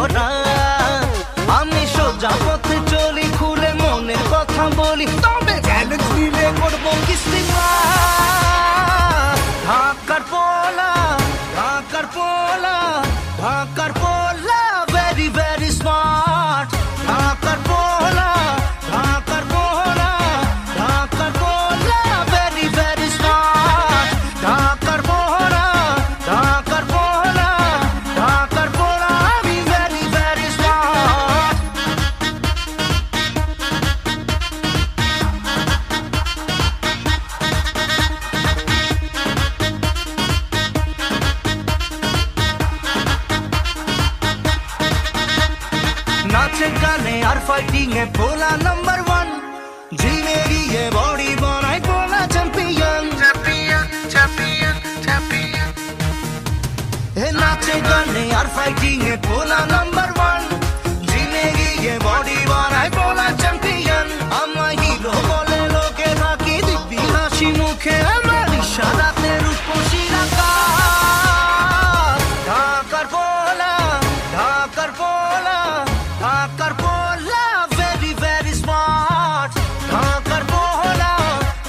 ভরা। আমি সোজা পথে চলি, খুলে মনের কথা বলি, তবে চ্যালেঞ্জ নিলে করবো কিস্তি ঢাকার পোলা, ঢাকার পোলা, ঢাকার পোলা, ভেরি ভেরি স্মার্ট। ঢাকার পোলা, ঢাকার পোলা, ঢাকার পোলা, ভেরি ভেরি স্মার্ট। ঢাকার পোলা, ঢাকার পোলা, ঢাকার পোলা, আমি ভেরি ভেরি স্মার্ট। নাচে গানে আর ফাইটিং এ পোলা নাম্বার ওয়ান। জিমে গিয়ে বডি বানাই পোলা চ্যাম্পিয়ন, চ্যাম্পিয়ন, চ্যাম্পিয়ন, চ্যাম্পিয়ন। হে নাচে গানে আর ফাইটিং এ পোলা নাম্বার ওয়ান। জিমে গিয়ে বডি বানাই পোলা চ্যাম্পিয়ন। আমার হিরো বলে লোকে, বাকি দিব্যি হাসি মুখে, আমার ইশারাতে রূপসী আকাশ। ঢাকার পোলা, ঢাকার পোলা, ঢাকার পোলা, ভেরি ভেরি স্মার্ট। ঢাকার পোলা,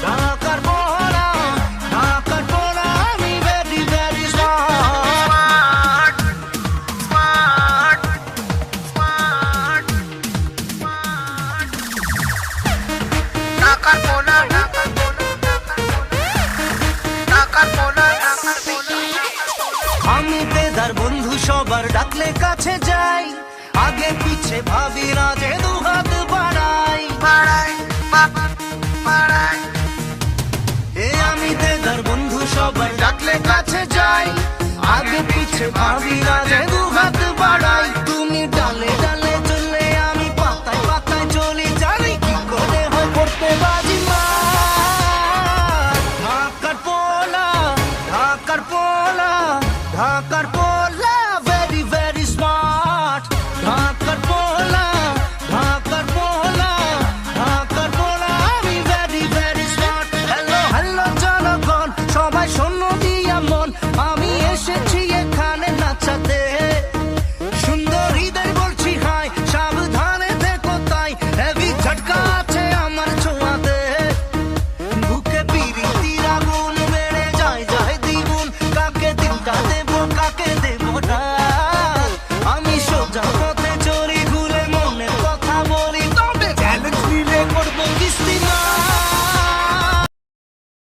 ঢাকার পোলা, ঢাকার পোলা, আমি very very smart. Smart, smart, smart. ঢাকার পোলা, ঢাকার পোলা, ঢাকার পোলা, ঢাকার পোলা। আমি বেদার বন্ধু সবার ডাকলে কাছে যাই, আগে পিছে ভাবি না যে দু হাত বাড়াই, বাড়াই, বাড়াই। এ আমি বেদার বন্ধু সবার ডাকলে কাছে যাই, আগে পিছে ভাবি না যে দু হাত বাড়াই। তুমি ডালে